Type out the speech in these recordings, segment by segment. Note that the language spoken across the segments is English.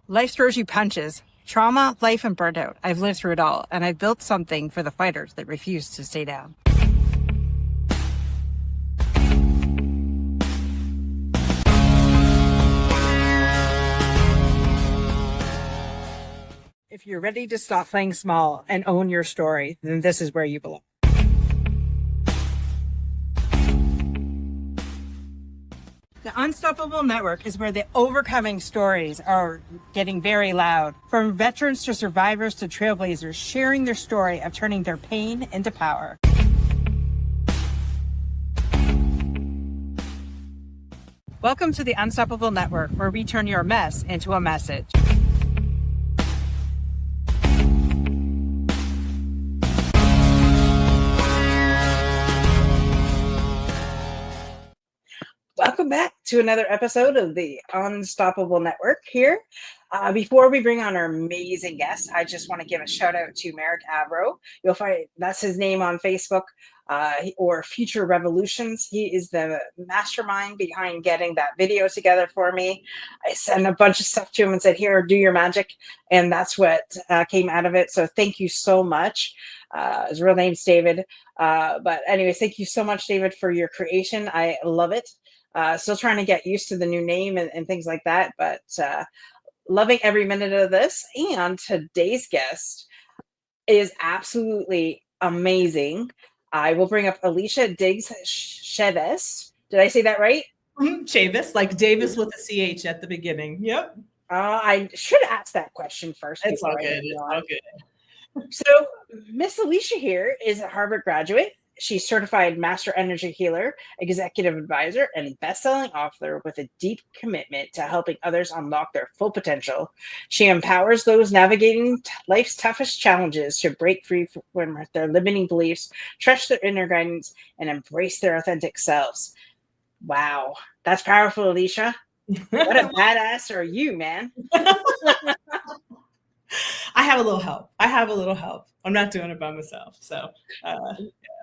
Life throws you punches. Trauma, life, and burnout. I've lived through it all, and I've built something for the fighters that refuse to stay down. If you're ready to stop playing small and own your story, then this is where you belong. The Unstoppable Network is where the overcoming stories are getting very loud. From veterans to survivors to trailblazers, sharing their story of turning their pain into power. Welcome to the Unstoppable Network, where we turn your mess into a message. Welcome back to another episode of the Unstoppable Network here. Before we bring on our amazing guest, I just want to give a shout out to Merrick Avro. You'll find that's his name on Facebook or Future Revolutions. He is the mastermind behind getting that video together for me. I sent a bunch of stuff to him and said, here, do your magic. And that's what came out of it. So thank you so much. His real name's David. But anyways, thank you so much, David, for your creation. I love it. Still trying to get used to the new name and things like that, but loving every minute of this. And today's guest is absolutely amazing. I will bring up Alycia Diggs Chavis. Did I say that right? Chavis, like Davis with a CH at the beginning. Yep. I should ask that question first. It's all good. It's all good. So Miss Alycia here is a Harvard graduate. She's certified master energy healer, executive advisor, and best-selling author with a deep commitment to helping others unlock their full potential. She empowers those navigating life's toughest challenges to break free from their limiting beliefs, trust their inner guidance, and embrace their authentic selves. Wow, that's powerful, Alycia. What a badass are you, man? I have a little help. I'm not doing it by myself. So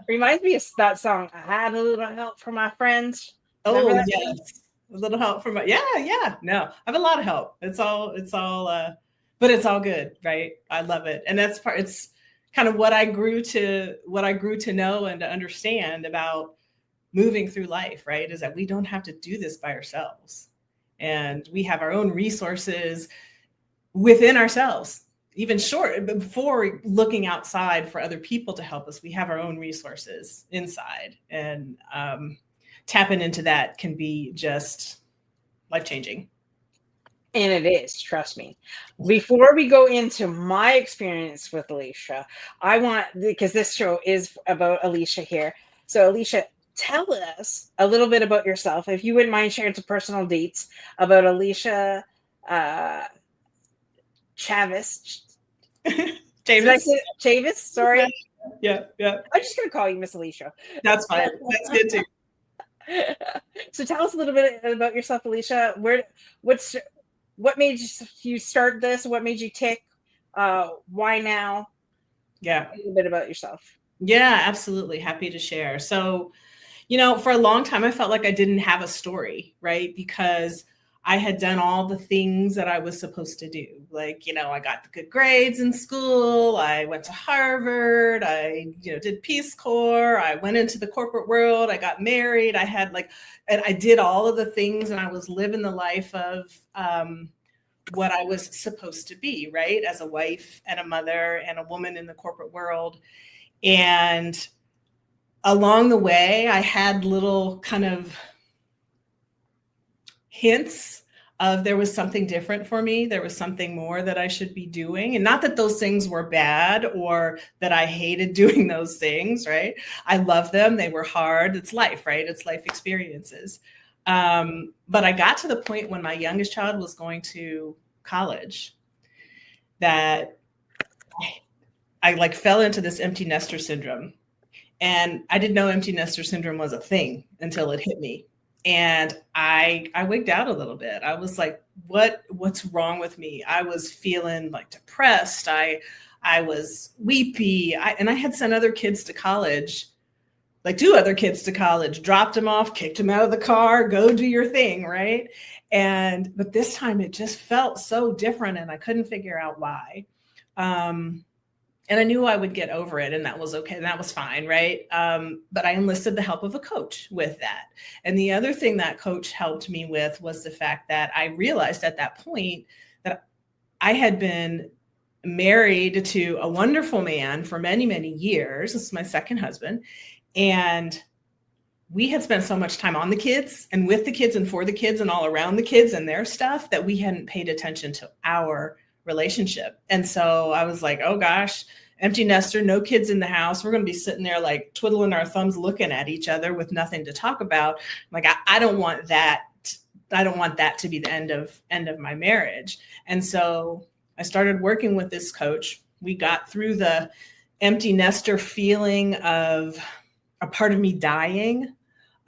reminds me of that song. I had a little help from my friends. Oh yes. A little help from yeah. No, I have a lot of help. It's all but it's all good, right? I love it. And it's kind of what I grew to know and to understand about moving through life, right? Is that we don't have to do this by ourselves. And we have our own resources within ourselves. Even short before looking outside for other people to help us, we have our own resources inside, and tapping into that can be just life-changing. And it is, trust me. Before we go into my experience with Alycia, because this show is about Alycia here. So Alycia, tell us a little bit about yourself. If you wouldn't mind sharing some personal dates about Alycia Chavis. Chavis, sorry. Yeah. I'm just gonna call you Miss Alycia. That's fine. That's good too. So tell us a little bit about yourself, Alycia. What made you start this? What made you tick? Why now? Yeah. A little bit about yourself. Yeah, absolutely. Happy to share. So, for a long time, I felt like I didn't have a story, right? Because I had done all the things that I was supposed to do. Like, I got the good grades in school. I went to Harvard. I, did Peace Corps. I went into the corporate world. I got married. And I did all of the things, and I was living the life of what I was supposed to be, right? As a wife and a mother and a woman in the corporate world. And along the way, I had little kind of hints of there was something different for me. There was something more that I should be doing. And not that those things were bad or that I hated doing those things, right? I love them. They were hard. It's life, right? It's life experiences. But I got to the point when my youngest child was going to college that I fell into this empty nester syndrome. And I didn't know empty nester syndrome was a thing until it hit me. And I wigged out a little bit. I was like, what's wrong with me? I was feeling like depressed. I was weepy. And I had sent other kids to college, like 2 other kids to college, dropped them off, kicked them out of the car, go do your thing, right? But this time it just felt so different and I couldn't figure out why. And I knew I would get over it and that was okay. And that was fine. Right. But I enlisted the help of a coach with that. And the other thing that coach helped me with was the fact that I realized at that point that I had been married to a wonderful man for many, many years. This is my second husband. And we had spent so much time on the kids and with the kids and for the kids and all around the kids and their stuff that we hadn't paid attention to our relationship. And so I was like, oh gosh, empty nester, no kids in the house. We're going to be sitting there like twiddling our thumbs, looking at each other with nothing to talk about. Like, I don't want that. I don't want that to be the end of my marriage. And so I started working with this coach. We got through the empty nester feeling of a part of me dying,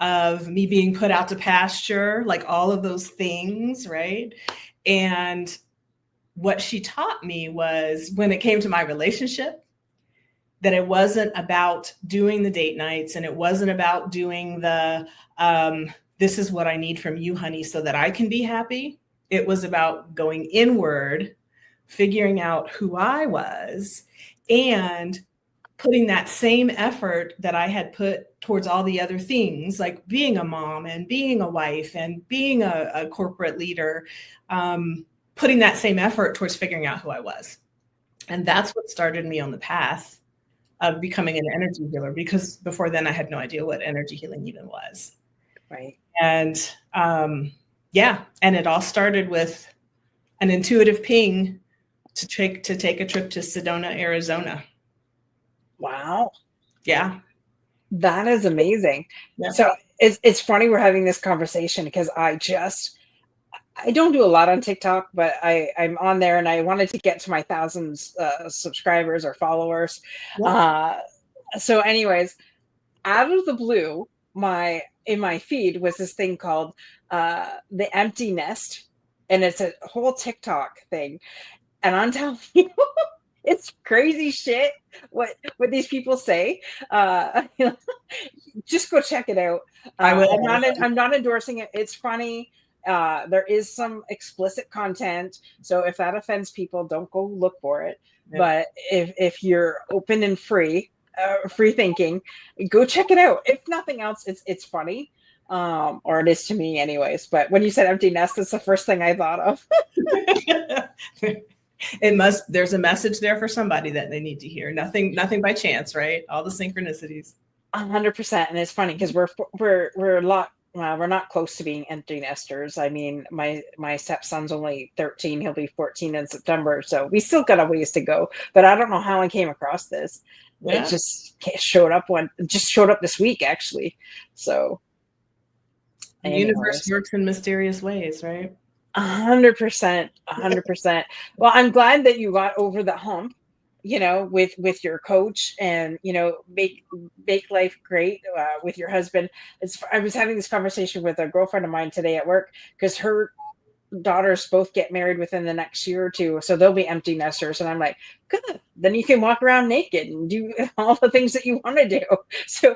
of me being put out to pasture, like all of those things, right? And what she taught me was when it came to my relationship, that it wasn't about doing the date nights and it wasn't about doing the, this is what I need from you, honey, so that I can be happy. It was about going inward, figuring out who I was and putting that same effort that I had put towards all the other things, like being a mom and being a wife and being a corporate leader, putting that same effort towards figuring out who I was. And that's what started me on the path of becoming an energy healer, because before then I had no idea what energy healing even was. Right. And and it all started with an intuitive ping to take a trip to Sedona, Arizona. Wow. Yeah. That is amazing. Yeah. So it's funny we're having this conversation because I don't do a lot on TikTok, but I'm on there and I wanted to get to my 1,000 subscribers or followers. Yeah. So anyways, out of the blue, in my feed was this thing called The Empty Nest. And it's a whole TikTok thing. And I'm telling you, it's crazy shit what these people say. Just go check it out. I'm not endorsing it. It's funny. There is some explicit content, so if that offends people, don't go look for it. Yeah. But if you're open and free thinking, go check it out. If nothing else, it's funny. Or it is to me anyways. But when you said empty nest, that's the first thing I thought of. There's a message there for somebody that they need to hear. Nothing by chance, right? All the synchronicities. 100%. And it's funny because we're a lot, we're not close to being empty nesters. I mean, my stepson's only 13. He'll be 14 in September. So we still got a ways to go, but I don't know how I came across this. Yeah. It just showed up this week, actually. So the universe works in mysterious ways, right? 100%. Well, I'm glad that you got over the hump, with your coach and, make life great with your husband. I was having this conversation with a girlfriend of mine today at work because her daughters both get married within the next year or two. So they'll be empty nesters. And I'm like, good. Then you can walk around naked and do all the things that you want to do. So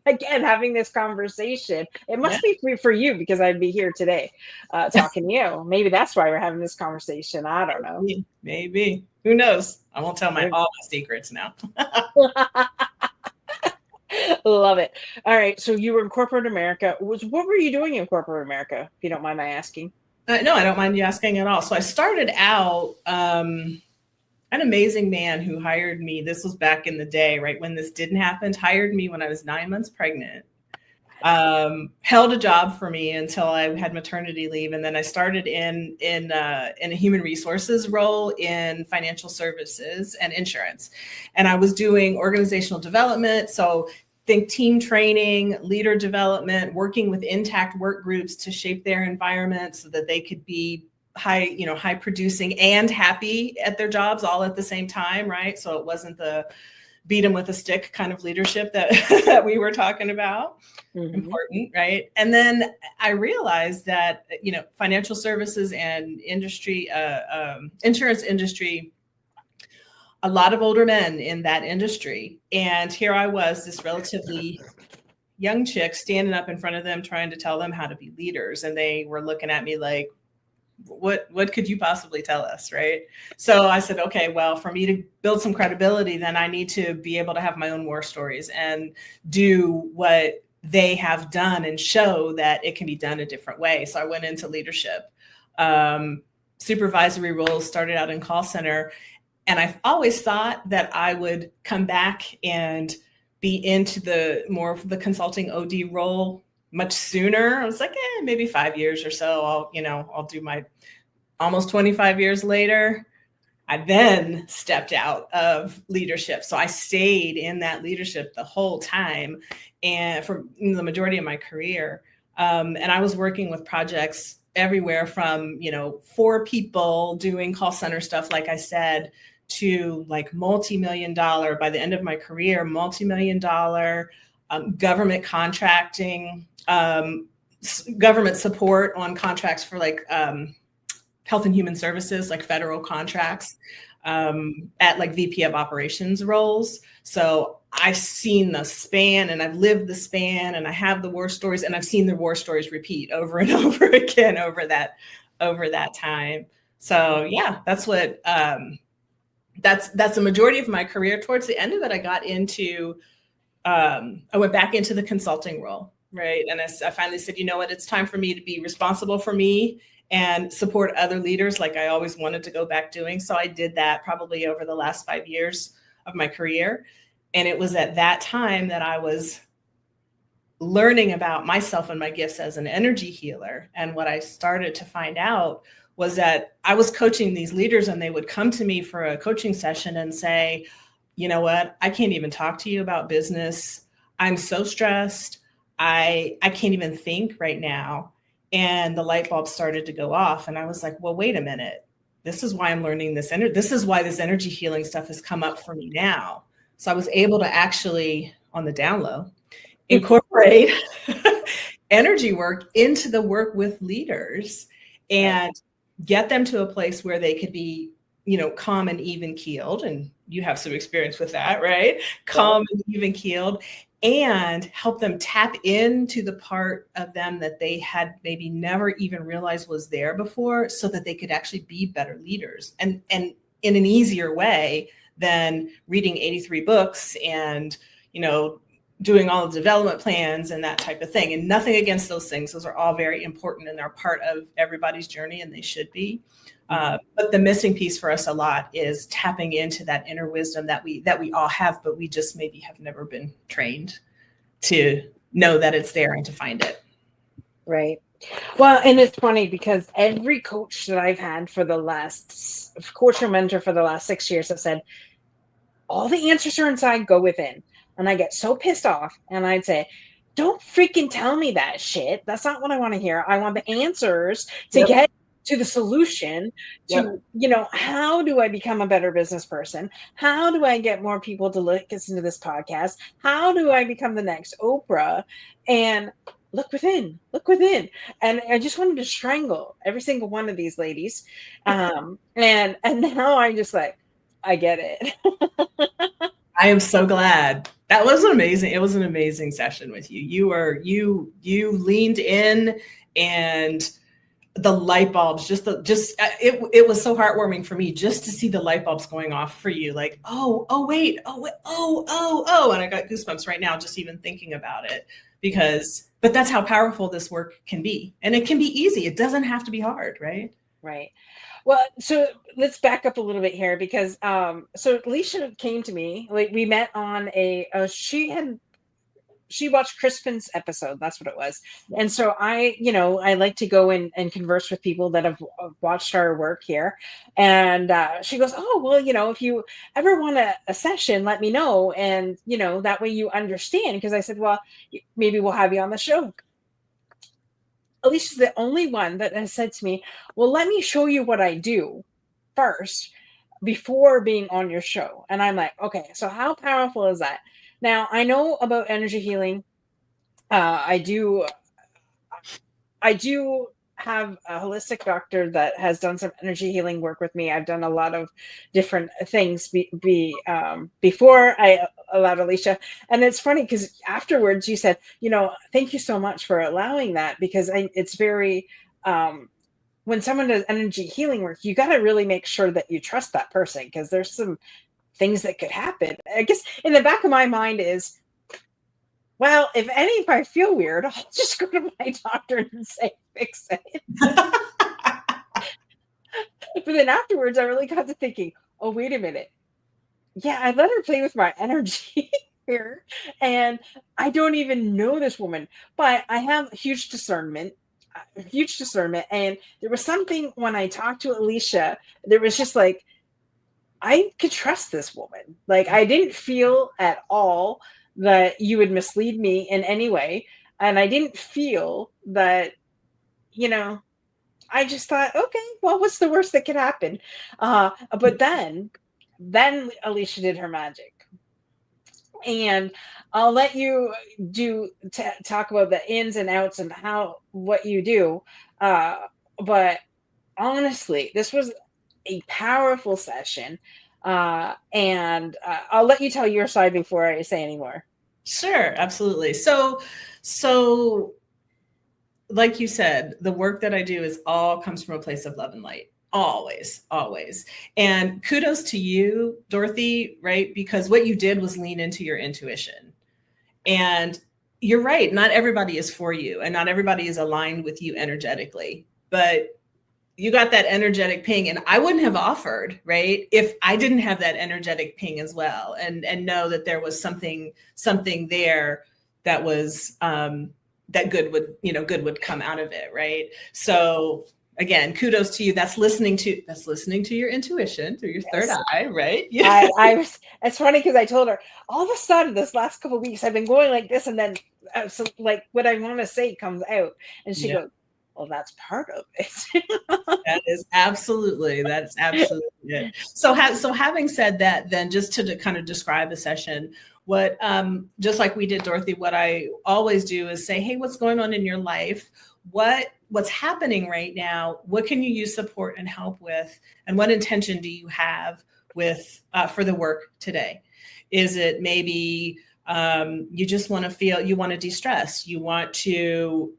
again, having this conversation, it must be free for you because I'd be here today talking to you. Maybe that's why we're having this conversation. I don't know. Maybe. Who knows? I won't tell all my secrets now. Love it. All right. So you were in corporate America. What were you doing in corporate America, if you don't mind my asking? No, I don't mind you asking at all. So I started out... an amazing man who hired me. This was back in the day, right when this didn't happen. Hired me when I was 9 months pregnant. Held a job for me until I had maternity leave, and then I started in a human resources role in financial services and insurance. And I was doing organizational development, so think team training, leader development, working with intact work groups to shape their environment so that they could be high producing and happy at their jobs all at the same time, right? So it wasn't the beat them with a stick kind of leadership that we were talking about. Mm-hmm. Important, right? And then I realized that, financial services and industry, insurance industry, a lot of older men in that industry. And here I was, this relatively young chicks standing up in front of them, trying to tell them how to be leaders. And they were looking at me like, what could you possibly tell us, right? So I said, okay, well, for me to build some credibility, then I need to be able to have my own war stories and do what they have done and show that it can be done a different way. So I went into leadership. Supervisory roles, started out in call center. And I've always thought that I would come back and be into the more of the consulting OD role much sooner. I was like, maybe 5 years or so. I'll do my almost 25 years later. I then stepped out of leadership. So I stayed in that leadership the whole time and for the majority of my career. And I was working with projects everywhere from, 4 people doing call center stuff, like I said, to like multi-million-dollar, by the end of my career, multi-million-dollar government contracting, government support on contracts for like health and human services, like federal contracts at like VP of operations roles. So I've seen the span and I've lived the span and I have the war stories and I've seen the war stories repeat over and over again over that time. So yeah, that's what, that's the majority of my career. Towards the end of it, I got into, I went back into the consulting role, right? And I finally said, you know what, it's time for me to be responsible for me and support other leaders like I always wanted to go back doing. So I did that probably over the last 5 years of my career. And it was at that time that I was learning about myself and my gifts as an energy healer. And what I started to find out was that I was coaching these leaders and they would come to me for a coaching session and say, you know what, I can't even talk to you about business. I'm so stressed. I can't even think right now. And the light bulb started to go off. And I was like, well, wait a minute. This is why I'm learning this. This is why this energy healing stuff has come up for me now. So I was able to actually, on the down low, incorporate energy work into the work with leaders and get them to a place where they could be, calm and even keeled. And you have some experience with that, right? Calm and even keeled, and help them tap into the part of them that they had maybe never even realized was there before, so that they could actually be better leaders and in an easier way than reading 83 books and, doing all the development plans and that type of thing. And nothing against those things. Those are all very important and they're part of everybody's journey and they should be. But the missing piece for us a lot is tapping into that inner wisdom that we all have, but we just maybe have never been trained to know that it's there and to find it. Right. Well, and it's funny because every coach that I've had coach or mentor for the last 6 years have said, all the answers are inside, go within. And I get so pissed off and I'd say, don't freaking tell me that shit. That's not what I want to hear. I want the answers to get to the solution to, how do I become a better business person? How do I get more people to listen to this podcast? How do I become the next Oprah? And look within. And I just wanted to strangle every single one of these ladies. And now I'm just like, I get it. I am so glad. That was amazing. It was an amazing session with you. You leaned in, and the light bulbs, it was so heartwarming for me just to see the light bulbs going off for you. Like, oh, and I got goosebumps right now just even thinking about it, but that's how powerful this work can be. And it can be easy. It doesn't have to be hard, right? Right. Well, so let's back up a little bit here because so Alycia came to me, like we met on she watched Crispin's episode. That's what it was. And so I like to go and converse with people that have watched our work here. And she goes, oh, well, if you ever want a session, let me know. And, that way you understand. Because I said, well, maybe we'll have you on the show. Alicia's the only one that has said to me, well, let me show you what I do first before being on your show. And I'm like, okay, so how powerful is that? Now, I know about energy healing. I do have a holistic doctor that has done some energy healing work with me. I've done a lot of different things before I allowed Alycia. And it's funny because afterwards you said, thank you so much for allowing that, because it's very, when someone does energy healing work, you got to really make sure that you trust that person, because there's some things that could happen. I guess in the back of my mind is, well, if I feel weird, I'll just go to my doctor and say, fix it. But then afterwards, I really got to thinking, oh, wait a minute. Yeah, I let her play with my energy here. And I don't even know this woman, but I have huge discernment. And there was something when I talked to Alycia, there was just like, I could trust this woman. Like, I didn't feel at all that you would mislead me in any way. And I didn't feel that, I just thought, okay, well, what's the worst that could happen? But then Alycia did her magic. And I'll let you talk about the ins and outs and what you do. But honestly, this was a powerful session. And I'll let you tell your side before I say any more. Sure, absolutely. So like you said, the work that I do comes from a place of love and light. Always. And kudos to you, Dorothy, right? Because what you did was lean into your intuition. And you're right. Not everybody is for you, and not everybody is aligned with you energetically, but you got that energetic ping, and I wouldn't have offered, right, if I didn't have that energetic ping as well, and know that there was something there that was that good would come out of it, right? So again, kudos to you. That's listening to your intuition through your third eye, right? Yeah. It's funny because I told her, all of a sudden this last couple of weeks I've been going like this, and then so like what I want to say comes out, and she goes, well, that's part of it. That's absolutely it. So having said that, then just to kind of describe the session, what just like we did, Dorothy, what I always do is say, hey, what's going on in your life? What's happening right now? What can you use support and help with? And what intention do you have with for the work today? Is it maybe you just want to de-stress? You want to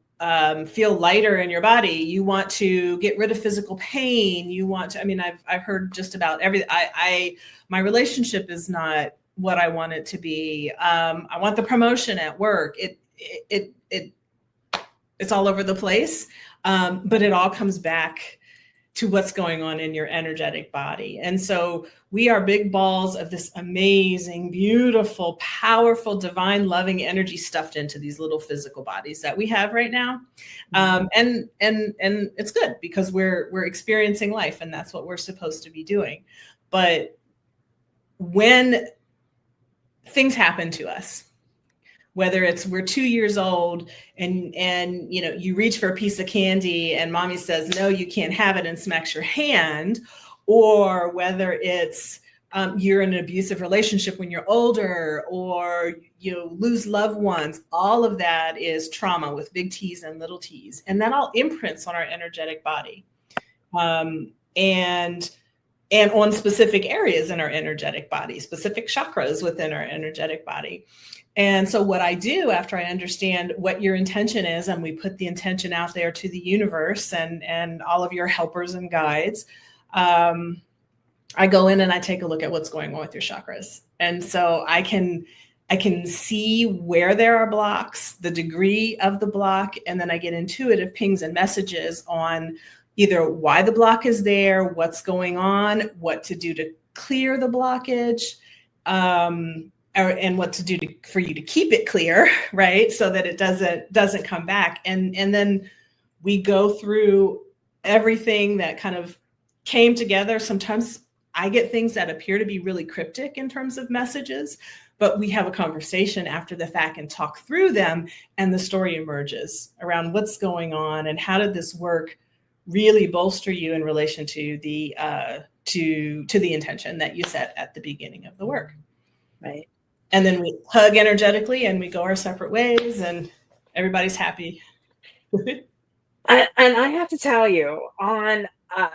feel lighter in your body. You want to get rid of physical pain. You want to, I've heard just about everything. My relationship is not what I want it to be. I want the promotion at work. It's all over the place. But it all comes back to what's going on in your energetic body. And so we are big balls of this amazing, beautiful, powerful, divine, loving energy stuffed into these little physical bodies that we have right now. And it's good because we're experiencing life, and that's what we're supposed to be doing. But when things happen to us, whether it's we're 2 years old and you reach for a piece of candy and mommy says, no, you can't have it, and smacks your hand, or whether it's you're in an abusive relationship when you're older, or you lose loved ones, all of that is trauma with big T's and little t's. And that all imprints on our energetic body. And on specific areas in our energetic body, specific chakras within our energetic body. And so what I do after I understand what your intention is, and we put the intention out there to the universe and all of your helpers and guides, I go in and I take a look at what's going on with your chakras. And so I can see where there are blocks, the degree of the block, and then I get intuitive pings and messages on either why the block is there, what's going on, what to do to clear the blockage, and what to do for you to keep it clear, right? So that it doesn't come back. And then we go through everything that kind of came together. Sometimes I get things that appear to be really cryptic in terms of messages, but we have a conversation after the fact and talk through them, and the story emerges around what's going on and how did this work really bolster you in relation to the intention that you set at the beginning of the work. Right. And then we hug energetically and we go our separate ways and everybody's happy. And I have to tell you, on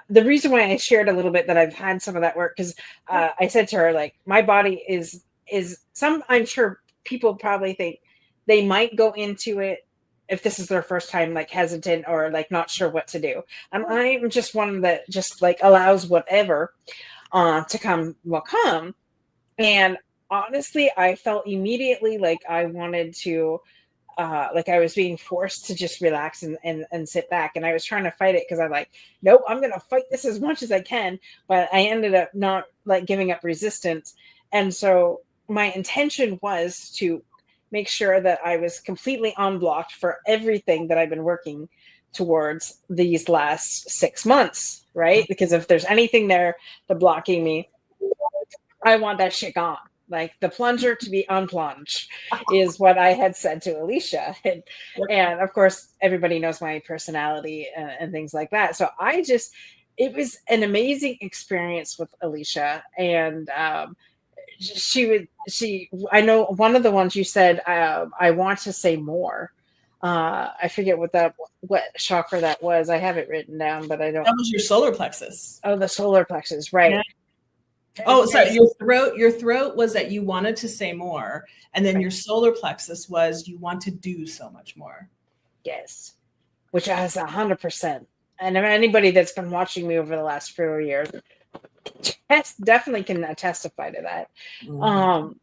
the reason why I shared a little bit that I've had some of that work, because I said to her, like, my body is some. I'm sure people probably think they might go into it if this is their first time, like hesitant or like not sure what to do. And I'm just one that just like allows whatever to come will come. And honestly, I felt immediately like I wanted to like I was being forced to just relax and sit back. And I was trying to fight it because I'm like, nope, I'm going to fight this as much as I can. But I ended up not like giving up resistance. And so my intention was to make sure that I was completely unblocked for everything that I've been working towards these last 6 months, right? Because if there's anything there that blocking me, I want that shit gone. Like the plunger to be unplunged is what I had said to Alycia. And of course, everybody knows my personality and things like that. So it was an amazing experience with Alycia. And I know one of the ones you said, I want to say more. I forget what chakra that was. I have it written down, but I don't. That was your solar plexus. Oh, the solar plexus, right. Yeah. Oh, sorry. Your throat was that you wanted to say more, and then your solar plexus was you want to do so much more. Yes, which has 100%. And anybody that's been watching me over the last 4 years definitely can testify to that. Mm-hmm.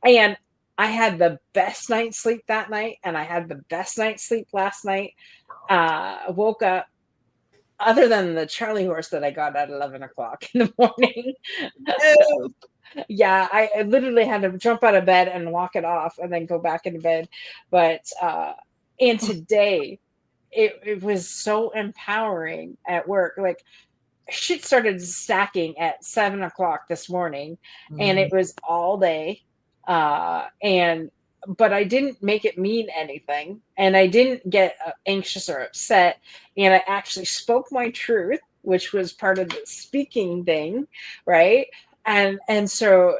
And I had the best night's sleep that night, and I had the best night's sleep last night. Woke up. Other than the Charlie horse that I got at 11 o'clock in the morning. Yeah, I literally had to jump out of bed and walk it off and then go back into bed. But, and today, it was so empowering at work. Like, shit started stacking at 7 o'clock this morning, and it was all day. But I didn't make it mean anything, and I didn't get anxious or upset, and I actually spoke my truth, which was part of the speaking thing, right? And so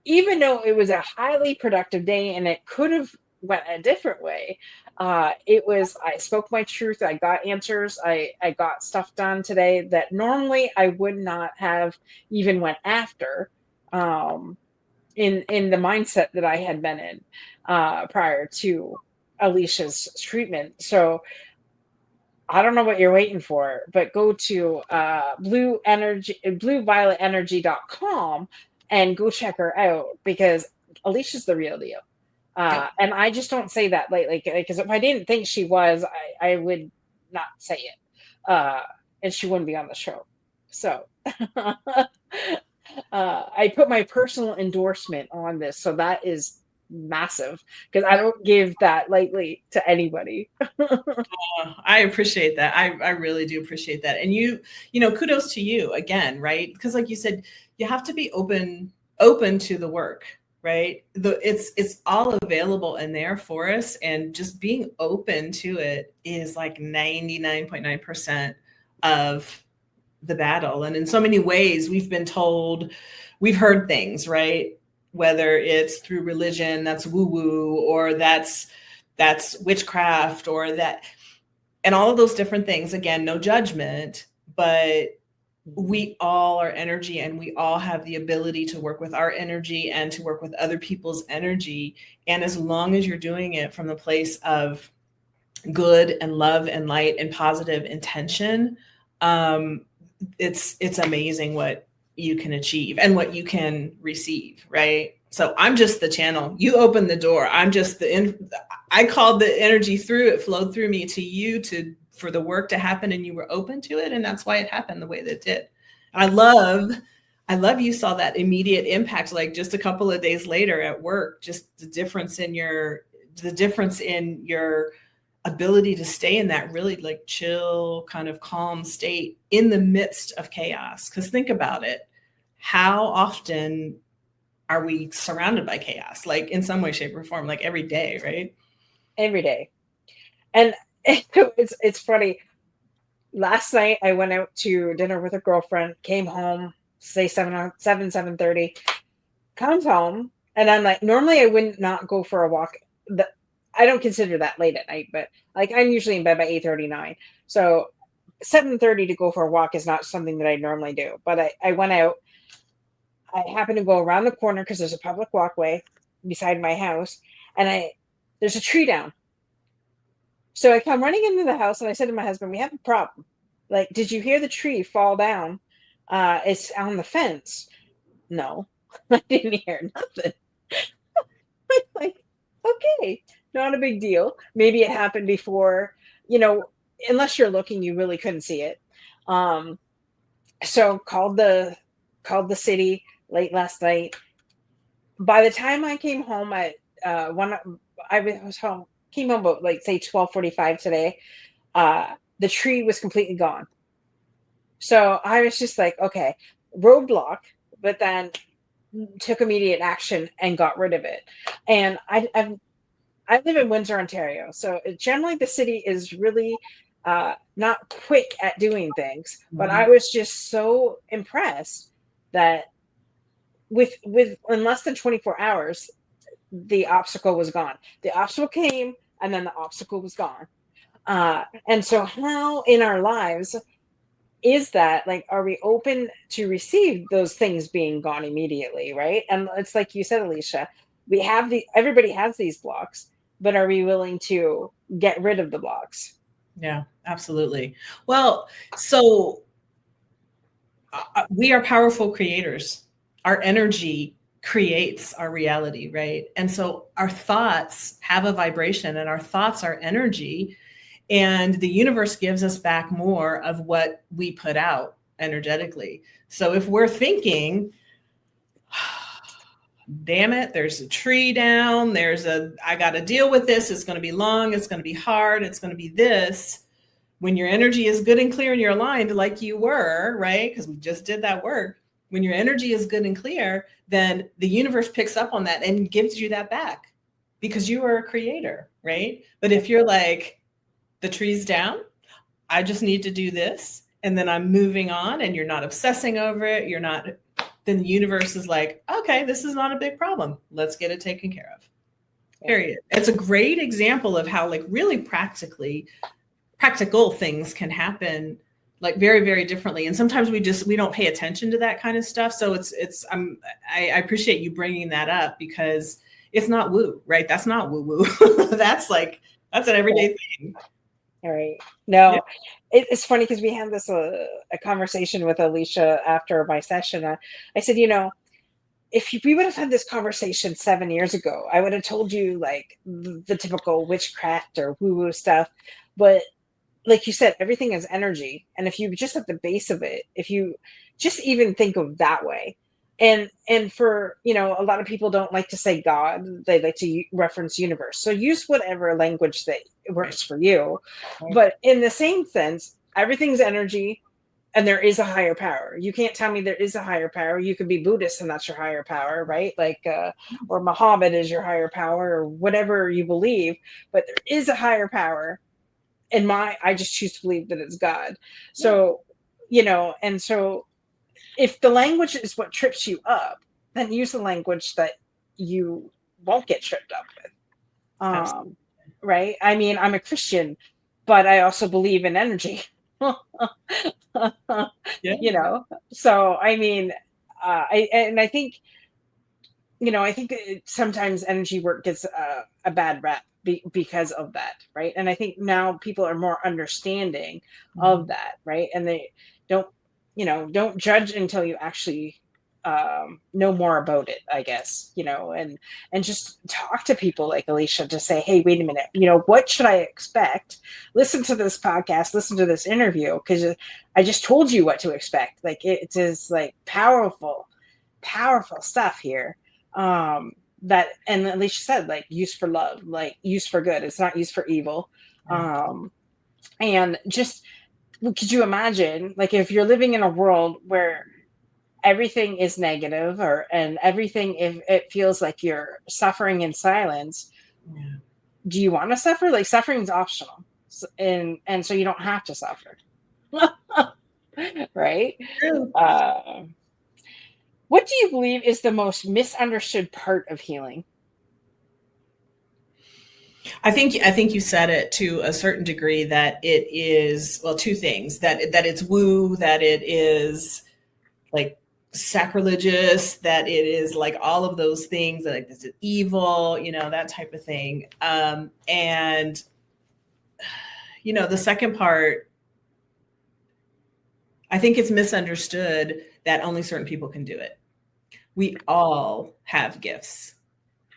even though it was a highly productive day and it could have went a different way, I spoke my truth. I got answers. I got stuff done today that normally I would not have even went after. In the mindset that I had been in prior to Alicia's treatment. So I don't know what you're waiting for, but go to bluevioletenergy.com and go check her out, because Alicia's the real deal. And I just don't say that lightly, because if I didn't think she was, I would not say it. And she wouldn't be on the show. So I put my personal endorsement on this, so that is massive, because I don't give that lightly to anybody. I appreciate that. I really do appreciate that. And you know, kudos to you again, right? Because like you said, you have to be open to the work, right? It's all available in there for us, and just being open to it is like 99.9% of the battle. And in so many ways, we've been told, we've heard things, right? Whether it's through religion, that's woo-woo, or that's witchcraft, or that, and all of those different things. Again, no judgment, but we all are energy, and we all have the ability to work with our energy and to work with other people's energy. And as long as you're doing it from the place of good and love and light and positive intention, it's amazing what you can achieve and what you can receive, right? So I'm just the channel. You open the door. I'm just I called the energy through. It flowed through me to you for the work to happen, and you were open to it, and that's why it happened the way that it did. And I love you saw that immediate impact, like just a couple of days later at work. Just the difference in your ability to stay in that really like chill, kind of calm state in the midst of chaos. Because think about it, how often are we surrounded by chaos? Like in some way, shape, or form, like every day, right? Every day. And it's funny. Last night I went out to dinner with a girlfriend, came home, say 7:30, comes home, and I'm like, normally I wouldn't not go for a walk. I don't consider that late at night, but like I'm usually in bed by 8:39. So 7:30 to go for a walk is not something that I normally do. But I went out. I happened to go around the corner because there's a public walkway beside my house, and there's a tree down. So I come running into the house and I said to my husband, "We have a problem. Like, did you hear the tree fall down? It's on the fence." No, I didn't hear nothing. Like, okay, not a big deal. Maybe it happened before, you know, unless you're looking, you really couldn't see it. Um, so called the city late last night. By the time I came home at one, I was home, came home about like say 12:45 today. The tree was completely gone. So I was just like, okay, roadblock, but then took immediate action and got rid of it. And I live in Windsor, Ontario, so generally the city is really not quick at doing things. But I was just so impressed that with in less than 24 hours, the obstacle was gone. The obstacle came, and then the obstacle was gone. And so, how in our lives is that, like, are we open to receive those things being gone immediately, right? And it's like you said, Alycia, we have everybody has these blocks, but are we willing to get rid of the blocks? Yeah, absolutely. Well, so we are powerful creators. Our energy creates our reality, right? And so our thoughts have a vibration, and our thoughts are energy, and the universe gives us back more of what we put out energetically. So if we're thinking, damn it, there's a tree down, I got to deal with this, it's going to be long, it's going to be hard, it's going to be this. When your energy is good and clear and you're aligned like you were, right? Because we just did that work. When your energy is good and clear, then the universe picks up on that and gives you that back because you are a creator, right? But if you're like, the tree's down, I just need to do this, and then I'm moving on, and you're not obsessing over it, then the universe is like, okay, this is not a big problem. Let's get it taken care of. Period. It's a great example of how, like, really practical things can happen, like, very, very differently. And sometimes we don't pay attention to that kind of stuff. So I appreciate you bringing that up, because it's not woo, right? That's not woo woo. That's an everyday thing. All right. No, Yeah. it's funny because we had this a conversation with Alycia after my session. I said, if we would have had this conversation 7 years ago, I would have told you like the typical witchcraft or woo woo stuff. But like you said, everything is energy. And if you just at the base of it, if you just even think of that way, and for, a lot of people don't like to say God, they like to reference universe. So use whatever language that works for you. But in the same sense, everything's energy, and there is a higher power. You can't tell me there is a higher power. You could be Buddhist and that's your higher power, right? Like, or Muhammad is your higher power, or whatever you believe. But there is a higher power. I just choose to believe that it's God. So, and so if the language is what trips you up, then use the language that you won't get tripped up with. Right? I mean, I'm a Christian, but I also believe in energy. Yeah. So I mean, I think, I think that sometimes energy work gets a bad rep because of that, right? And I think now people are more understanding of that, right? And they don't judge until you actually know more about it, I guess, and just talk to people like Alycia to say, hey, wait a minute, what should I expect? Listen to this podcast, listen to this interview, because I just told you what to expect. Like, it is like powerful stuff here. That, and Alycia said, like, use for love, like use for good. It's not used for evil. And just, could you imagine, like, if you're living in a world where everything is negative, and everything, if it feels like you're suffering in silence, do you want to suffer? Like, suffering is optional, and so you don't have to suffer. Right? What do you believe is the most misunderstood part of healing? I think you said it to a certain degree, that it is, well, two things, that it's woo, that it is like sacrilegious, that it is like all of those things, that like this is evil, that type of thing. And the second part, I think it's misunderstood that only certain people can do it. We all have gifts.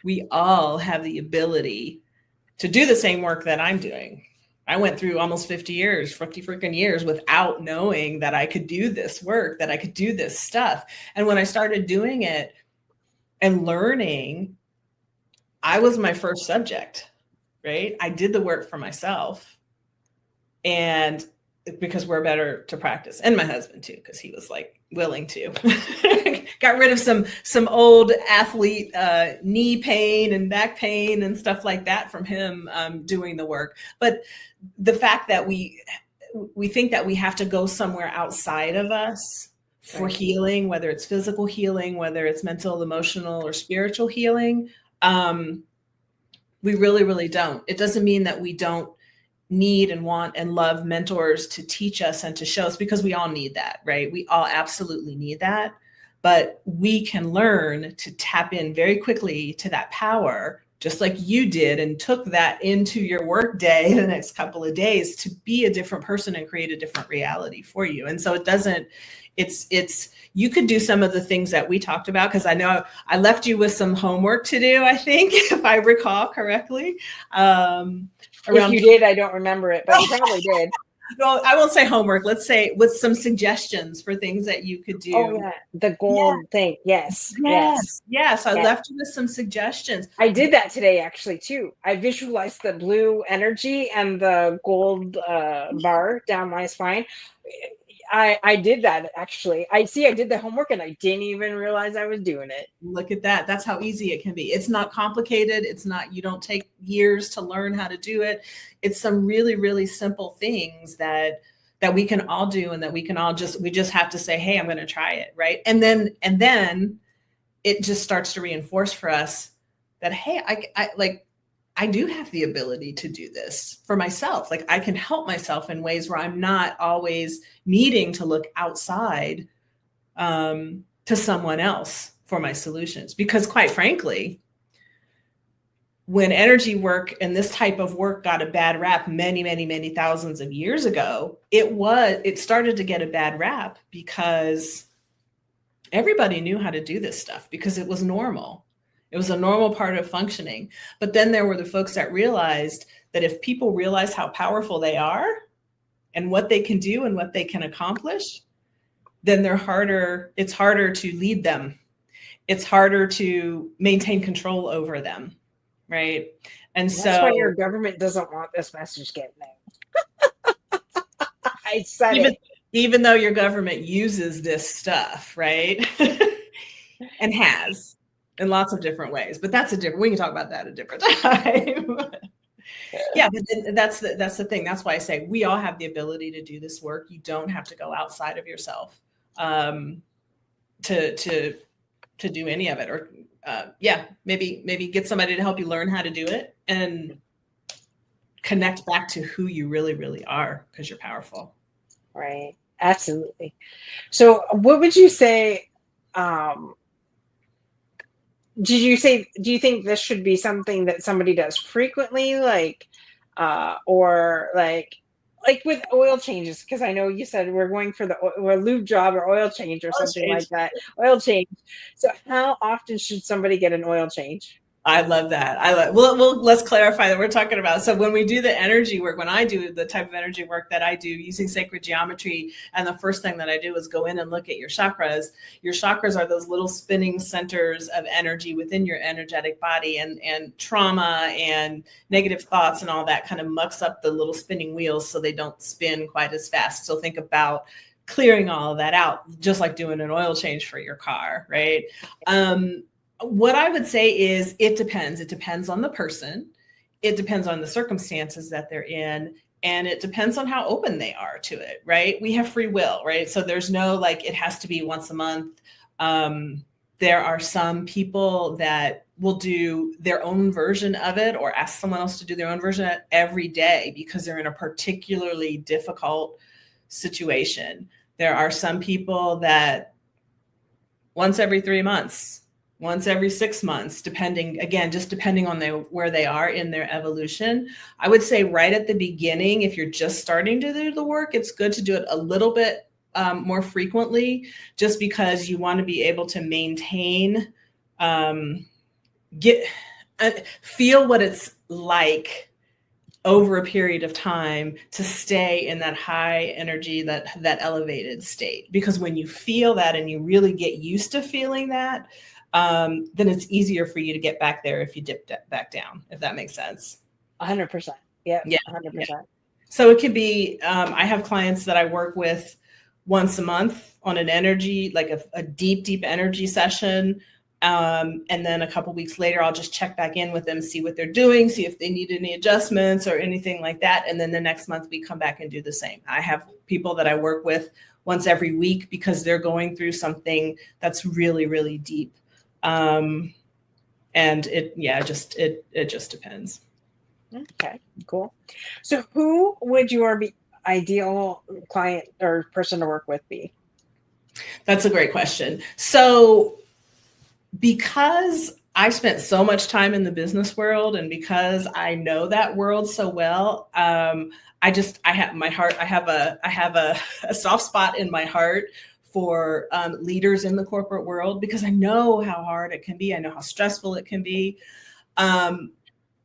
We all have the ability to do the same work that I'm doing. I went through almost 50 freaking years without knowing that I could do this work, that I could do this stuff. And when I started doing it and learning, I was my first subject, right? I did the work for myself. And because we're better to practice, and my husband too, because he was like willing to. Got rid of some old athlete knee pain and back pain and stuff like that from him doing the work. But the fact that we think that we have to go somewhere outside of us for healing, whether it's physical healing, whether it's mental, emotional, or spiritual healing, we really, really don't. It doesn't mean that we don't need and want and love mentors to teach us and to show us, because we all need that, right? We all absolutely need that. But we can learn to tap in very quickly to that power, just like you did, and took that into your work day the next couple of days to be a different person and create a different reality for you. And so you could do some of the things that we talked about, because I know I left you with some homework to do, I think, if I recall correctly. If you did, I don't remember it, but you probably did. Well, I won't say homework. Let's say with some suggestions for things that you could do. Oh, yeah. The gold thing. Yes. I left you with some suggestions. I did that today, actually, too. I visualized the blue energy and the gold bar down my spine. I did that, actually. I did the homework and I didn't even realize I was doing it. Look at that. That's how easy it can be. It's not complicated. You don't take years to learn how to do it. It's some really, really simple things that we can all do, and that we just have to say, hey, I'm going to try it. Right. And then it just starts to reinforce for us that, hey, I do have the ability to do this for myself. Like, I can help myself in ways where I'm not always needing to look outside to someone else for my solutions. Because quite frankly, when energy work and this type of work got a bad rap many, many, many thousands of years ago, it started to get a bad rap because everybody knew how to do this stuff, because it was normal. It was a normal part of functioning. But then there were the folks that realized that if people realize how powerful they are and what they can do and what they can accomplish, then it's harder to lead them. It's harder to maintain control over them, right? And that's why your government doesn't want this message getting out. I said it. Even though your government uses this stuff, right? And has. In lots of different ways, but we can talk about that a different time. Yeah, but that's the thing. That's why I say we all have the ability to do this work. You don't have to go outside of yourself to do any of it, or maybe get somebody to help you learn how to do it and connect back to who you really, really are, because you're powerful. Right. Absolutely. So what would you say, do you think this should be something that somebody does frequently, or like with oil changes? Because I know you said we're going for the lube job or oil change or something like that. Oil change. So how often should somebody get an oil change? I love that. Well, let's clarify that we're talking about. So when we do the energy work, when I do the type of energy work that I do using sacred geometry, and the first thing that I do is go in and look at your chakras. Your chakras are those little spinning centers of energy within your energetic body, and trauma and negative thoughts and all that kind of mucks up the little spinning wheels so they don't spin quite as fast. So think about clearing all of that out, just like doing an oil change for your car, right? What I would say is it depends. It depends on the person. It depends on the circumstances that they're in. And it depends on how open they are to it, right? We have free will, right? So there's no, it has to be once a month. There are some people that will do their own version of it or ask someone else to do their own version of it every day because they're in a particularly difficult situation. There are some people that once every 3 months, once every 6 months, depending on where they are in their evolution. I would say right at the beginning, if you're just starting to do the work, it's good to do it a little bit more frequently, just because you want to be able to maintain, feel what it's like over a period of time to stay in that high energy, that elevated state. Because when you feel that and you really get used to feeling that, then it's easier for you to get back there if you dip back down, if that makes sense. 100%. Yeah. 100%. Yeah. So it could be, I have clients that I work with once a month on an energy, like a deep energy session. And then a couple weeks later, I'll just check back in with them, see what they're doing, see if they need any adjustments or anything like that. And then the next month we come back and do the same. I have people that I work with once every week because they're going through something that's really, really deep. And it just depends. Okay, cool. So who would your ideal client or person to work with be? That's a great question. So because I spent so much time in the business world and because I know that world so well, I have a soft spot in my heart for leaders in the corporate world because I know how hard it can be. I know how stressful it can be.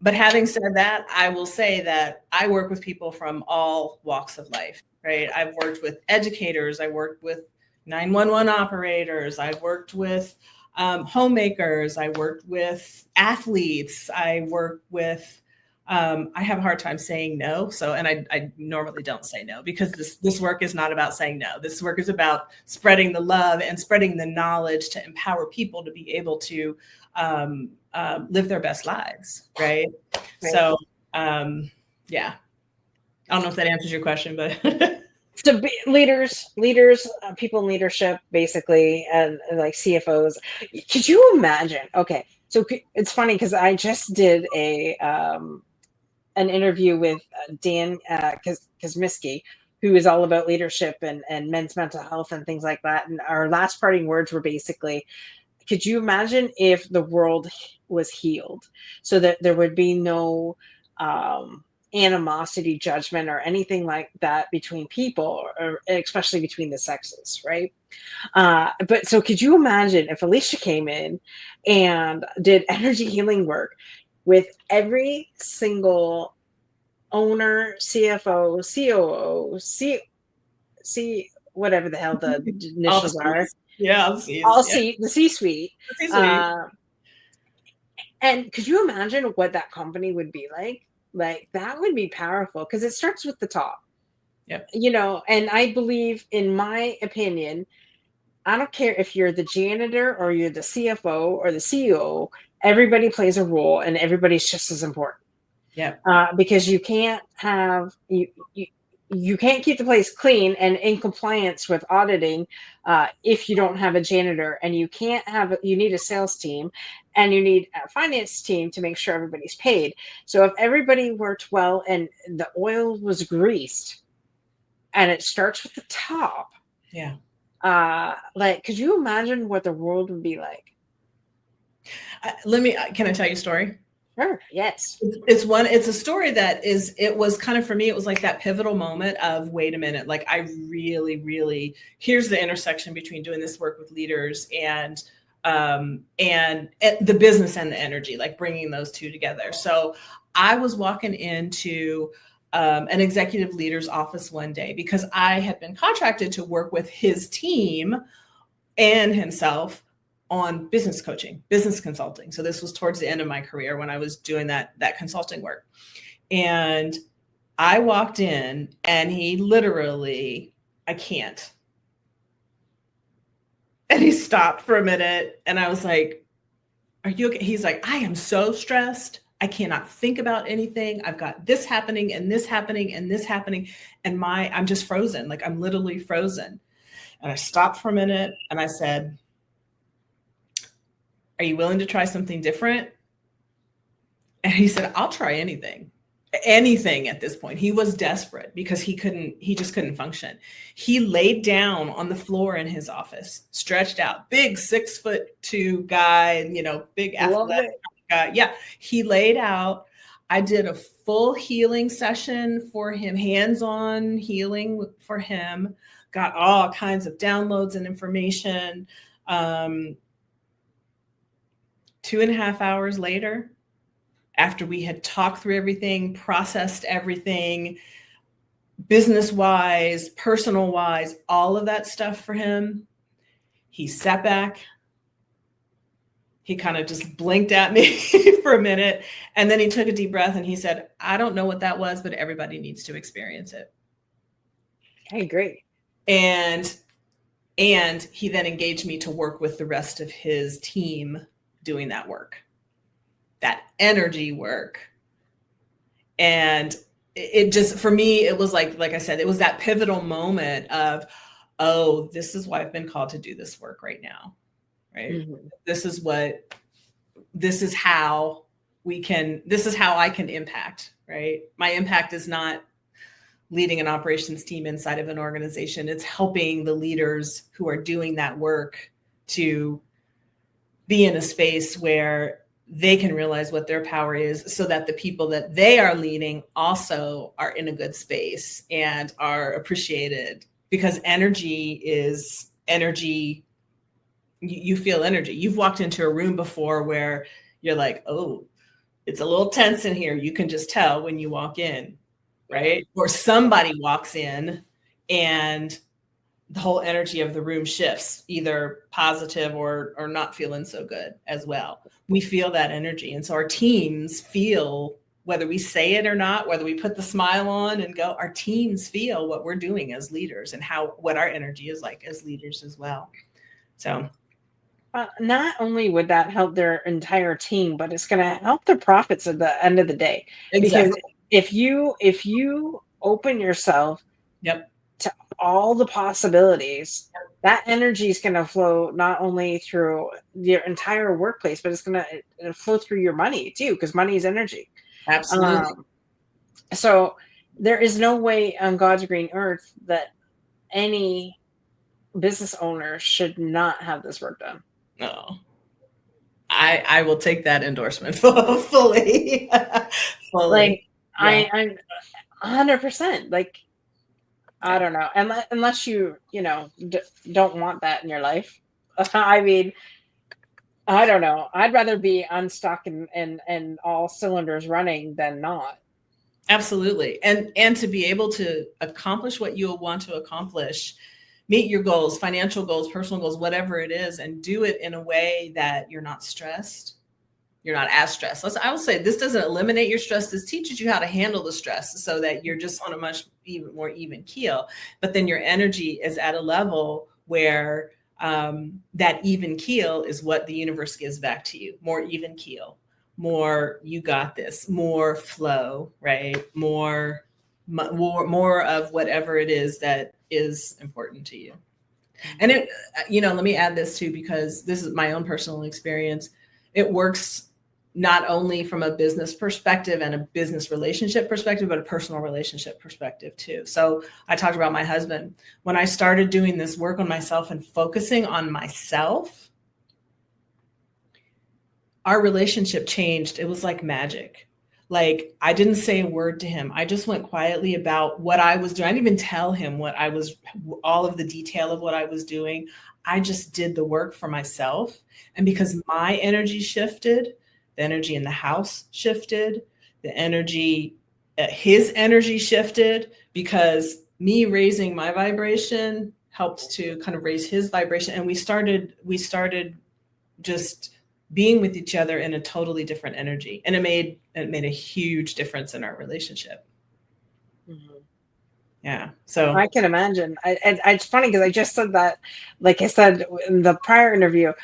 But having said that, I will say that I work with people from all walks of life, right? I've worked with educators. I worked with 911 operators. I've worked with homemakers. I worked with athletes. I work with, I have a hard time saying no. So, and I normally don't say no because this work is not about saying no. This work is about spreading the love and spreading the knowledge to empower people to be able to live their best lives. Right. So, yeah, I don't know if that answers your question, but so leaders, people in leadership, basically, and like CFOs. Could you imagine? Okay, so it's funny because I just did an interview with Dan Kosmiski, who is all about leadership and men's mental health and things like that. And our last parting words were basically, could you imagine if the world was healed so that there would be no animosity, judgment, or anything like that between people, or especially between the sexes, right? But so could you imagine if Alycia came in and did energy healing work with every single owner, CFO, COO, whatever the hell the initials are. Yeah, the C-suite. And could you imagine what that company would be like? Like, that would be powerful because it starts with the top. Yep. You know, and I believe, in my opinion, I don't care if you're the janitor or you're the CFO or the CEO, everybody plays a role and everybody's just as important. Yeah. Because you can't have you can't keep the place clean and in compliance with auditing if you don't have a janitor, and you need a sales team and you need a finance team to make sure everybody's paid. So if everybody worked well and the oil was greased, and it starts with the top. Yeah. Like, could you imagine what the world would be like? Can I tell you a story? Sure. Yes. It's a story it was kind of, for me, it was like that pivotal moment of, wait a minute, like I really, really, here's the intersection between doing this work with leaders and the business and the energy, like bringing those two together. So I was walking into an executive leader's office one day because I had been contracted to work with his team and himself on business coaching, business consulting. So this was towards the end of my career when I was doing that consulting work. And I walked in and he literally, I can't. And he stopped for a minute and I was like, are you okay? He's like, I am so stressed. I cannot think about anything. I've got this happening and this happening and this happening. And I'm just frozen. Like, I'm literally frozen. And I stopped for a minute and I said, Are you willing to try something different? And he said, I'll try anything at this point. He was desperate because he just couldn't function. He laid down on the floor in his office, stretched out, big 6'2" guy, big athletic guy. Yeah. He laid out. I did a full healing session for him, hands-on healing for him, got all kinds of downloads and information. 2.5 hours later, after we had talked through everything, processed everything, business-wise, personal-wise, all of that stuff for him, he sat back. He kind of just blinked at me for a minute, and then he took a deep breath and he said, I don't know what that was, but everybody needs to experience it. Hey, great. And he then engaged me to work with the rest of his team doing that work. That energy work. And it just, for me, it was like I said, it was that pivotal moment of, oh, this is why I've been called to do this work right now. Right. Mm-hmm. This is how I can impact, right? My impact is not leading an operations team inside of an organization. It's helping the leaders who are doing that work to be in a space where they can realize what their power is, so that the people that they are leading also are in a good space and are appreciated, because energy is energy. You feel energy. You've walked into a room before where you're like, oh, it's a little tense in here. You can just tell when you walk in, right? Or somebody walks in and the whole energy of the room shifts, either positive or not feeling so good as well. We feel that energy. And so our teams feel, whether we say it or not, whether we put the smile on and go, our teams feel what we're doing as leaders and what our energy is like as leaders as well. So not only would that help their entire team, but it's going to help their profits at the end of the day. Exactly. Because if you open yourself to all the possibilities, that energy is going to flow not only through your entire workplace, but it's going to flow through your money too, because money is energy. Absolutely. So there is no way on God's green earth that any business owner should not have this work done. No, I will take that endorsement fully. Like, yeah. I'm 100%. Like, I don't know, unless you don't want that in your life. I mean, I don't know. I'd rather be unstuck and all cylinders running than not. Absolutely, and to be able to accomplish what you want to accomplish, meet your goals, financial goals, personal goals, whatever it is, and do it in a way that you're not stressed. You're not as stressed. I will say this doesn't eliminate your stress. This teaches you how to handle the stress so that you're just on a much more even keel. But then your energy is at a level where that even keel is what the universe gives back to you. More even keel, more you got this, more flow, right? More of whatever it is that is important to you. And it, let me add this too, because this is my own personal experience. It works not only from a business perspective and a business relationship perspective, but a personal relationship perspective too. So I talked about my husband. When I started doing this work on myself and focusing on myself, our relationship changed. It was like magic. Like, I didn't say a word to him. I just went quietly about what I was doing. I didn't even tell him all of the detail of what I was doing. I just did the work for myself. And because my energy shifted, the energy in the house shifted, his energy shifted, because me raising my vibration helped to kind of raise his vibration. And we started just being with each other in a totally different energy. And it made a huge difference in our relationship. Mm-hmm. Yeah. So I can imagine. It's funny because I just said that, like I said in the prior interview,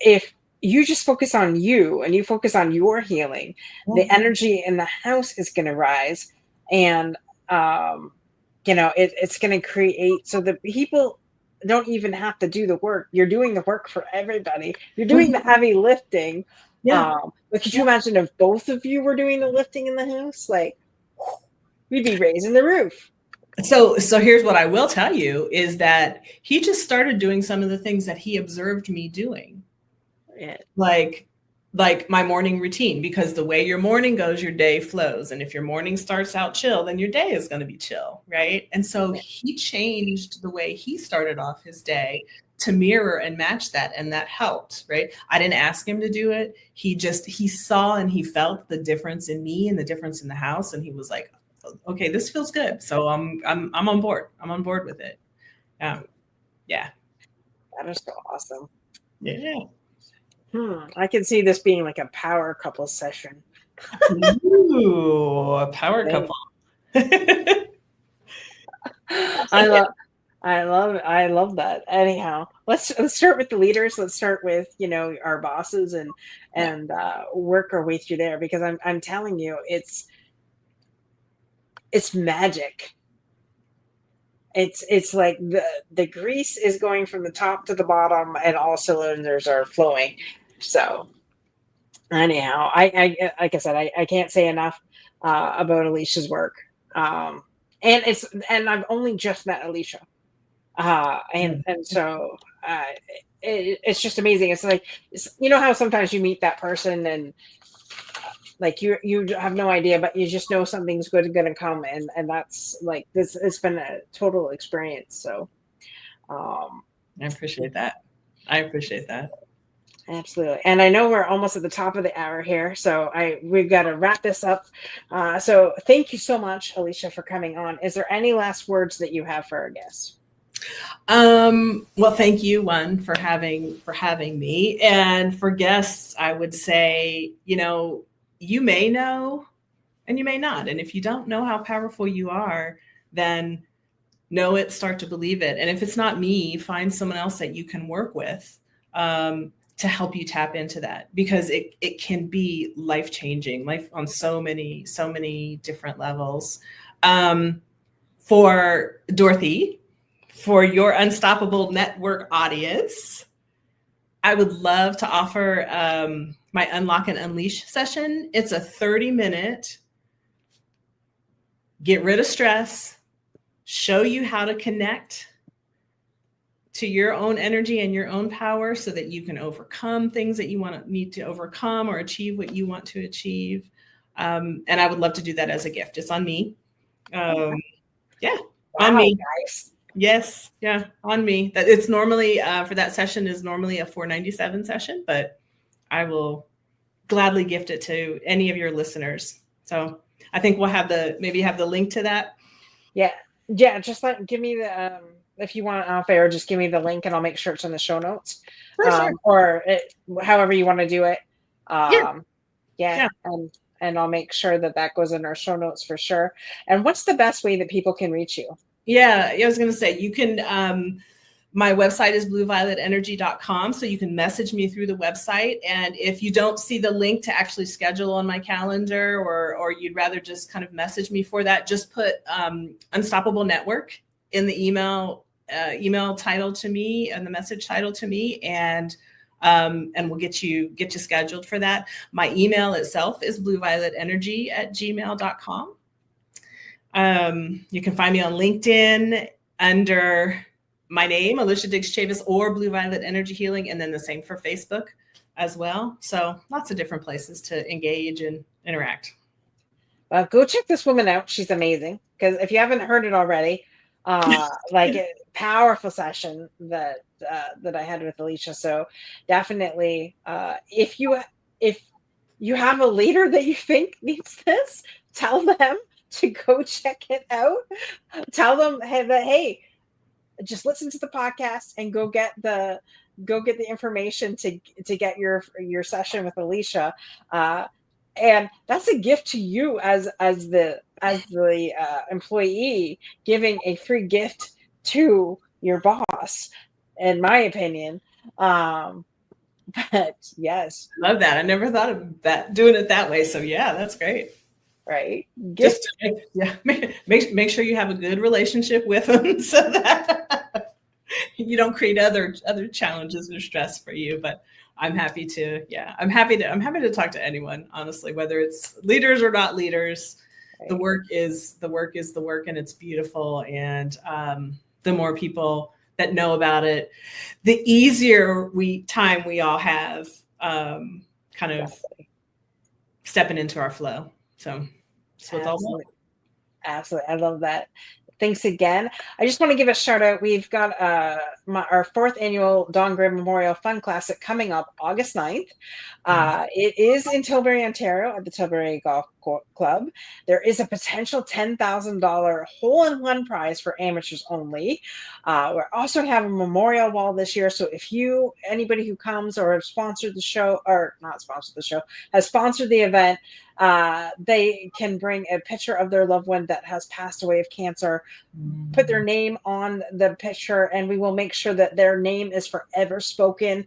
if you just focus on you and you focus on your healing, the energy in the house is going to rise, and it's going to create so the people don't even have to do the work. You're doing the work for everybody. You're doing the heavy lifting. Yeah. But could you imagine if both of you were doing the lifting in the house? Like, we'd be raising the roof. So here's what I will tell you is that he just started doing some of the things that he observed me doing. Yeah. Like my morning routine, because the way your morning goes, your day flows. And if your morning starts out chill, then your day is going to be chill, right? And so he changed the way he started off his day to mirror and match that. And that helped, right? I didn't ask him to do it. He saw and he felt the difference in me and the difference in the house. And he was like, okay, this feels good. So I'm on board. I'm on board with it. Yeah. That is so awesome. Yeah. I can see this being like a power couple session. Ooh, a power couple. I love that. Anyhow, let's start with the leaders. Let's start with, our bosses and work our way through there, because I'm telling you, it's magic. It's like the grease is going from the top to the bottom, and all cylinders are flowing. So anyhow, I like I said, I can't say enough about Alicia's work. And I've only just met Alycia. And so it's just amazing. It's like, how sometimes you meet that person and like you have no idea, but you just know something's going to come, and that's like this. It's been a total experience. So I appreciate that. Absolutely. And I know we're almost at the top of the hour here, so we've got to wrap this up. So thank you so much, Alycia, for coming on. Is there any last words that you have for our guests? Well, thank you, one, for having me, and for guests, I would say, you may know and you may not. And if you don't know how powerful you are, then know it, start to believe it. And if it's not me, find someone else that you can work with to help you tap into that, because it can be life-changing, life on so many different levels. For Dorothy, for your Unstoppable Network audience, I would love to offer my Unlock and Unleash session. It's a 30-minute, get rid of stress, show you how to connect to your own energy and your own power so that you can overcome things that you need to overcome or achieve what you want to achieve. And I would love to do that as a gift. It's on me. Wow, on me. Guys. Yes. Yeah. On me. That it's normally for that session is normally a $497 session, but I will gladly gift it to any of your listeners. So I think we'll have maybe have the link to that. Yeah. Just give me the, if you want off air, just give me the link and I'll make sure it's in the show notes. Sure. Or however you want to do it. Yeah. And I'll make sure that goes in our show notes for sure. And what's the best way that people can reach you? Yeah, I was going to say, you can, my website is bluevioletenergy.com. So you can message me through the website. And if you don't see the link to actually schedule on my calendar, or you'd rather just kind of message me for that, just put Unstoppable Network in the email title to me and the message title to me. And we'll get you scheduled for that. My email itself is bluevioletenergy@gmail.com. You can find me on LinkedIn under my name, Alycia Diggs Chavis, or Blue Violet Energy Healing, and then the same for Facebook as well. So lots of different places to engage and interact. Go check this woman out. She's amazing. Because if you haven't heard it already, like a powerful session that I had with Alycia. So definitely, if you have a leader that you think needs this, tell them to go check it out. Tell them hey, just listen to the podcast and go get the information to get your session with Alycia. And that's a gift to you as the employee, giving a free gift to your boss, in my opinion. But yes, love that. I never thought of that, doing it that way. So yeah, that's great. Right. Just to make sure you have a good relationship with them, so that you don't create other challenges or stress for you. But I'm happy to, I'm happy to talk to anyone, honestly, whether it's leaders or not leaders. Right. The work is the work, and it's beautiful. And the more people that know about it, the easier time we all have, kind of stepping into our flow. So that's what it's all about. Absolutely. I love that. Thanks again. I just want to give a shout out. We've got our 4th annual Don Grimm Memorial Fun Classic coming up August 9th. It is in Tilbury, Ontario at the Tilbury Golf Club. There is a potential $10,000 hole-in-one prize for amateurs only. We're also having a memorial wall this year. So if anybody who comes or have sponsored the show, or not sponsored the show, has sponsored the event, they can bring a picture of their loved one that has passed away of cancer, put their name on the picture, and we will make sure that their name is forever spoken.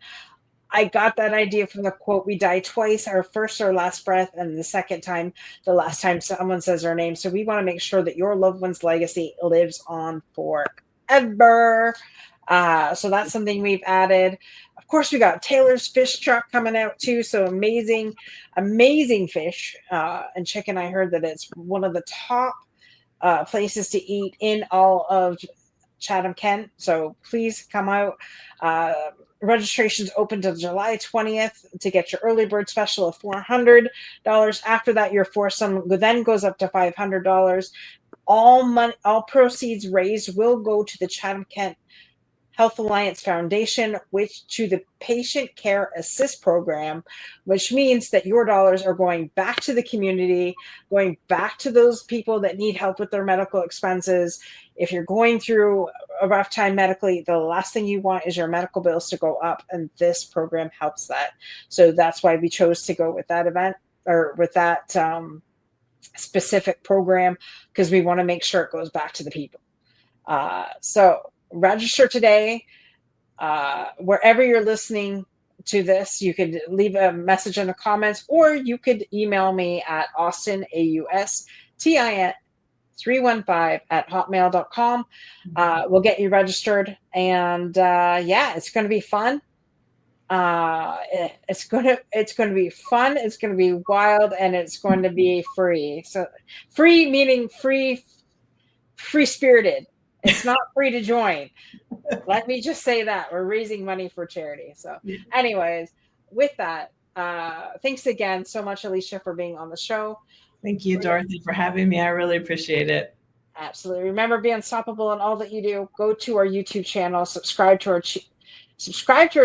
I got that idea from the quote, "We die twice, our first or last breath, and the last time someone says their name." So we want to make sure that your loved one's legacy lives on forever. So that's something we've added. Of course, we got Taylor's fish truck coming out too. So amazing fish and chicken. I heard that it's one of the top places to eat in all of Chatham-Kent. So please come out. Registration's open till July 20th to get your early bird special of $400. After that, your foursome then goes up to $500. All proceeds raised will go to the Chatham-Kent Health Alliance Foundation, which to the Patient Care Assist Program, which means that your dollars are going back to the community, going back to those people that need help with their medical expenses. If you're going through a rough time medically, the last thing you want is your medical bills to go up, and this program helps that. So that's why we chose to go with that event, or with that specific program, because we want to make sure it goes back to the people. So register today. Wherever you're listening to this, you could leave a message in the comments, or you could email me at austin315@hotmail.com. We'll get you registered, and it's going to be fun. It's going to be fun. It's going to be wild, and it's going to be free. So free meaning free spirited. It's not free to join. Let me just say that we're raising money for charity. So anyways, with that, thanks again so much, Alycia, for being on the show. Thank you, Dorothy, for having me. I really appreciate it. Absolutely. Remember, be unstoppable in all that you do. Go to our YouTube channel, subscribe to our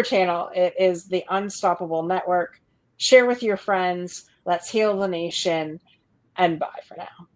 channel. It is the Unstoppable Network. Share with your friends. Let's heal the nation. And bye for now.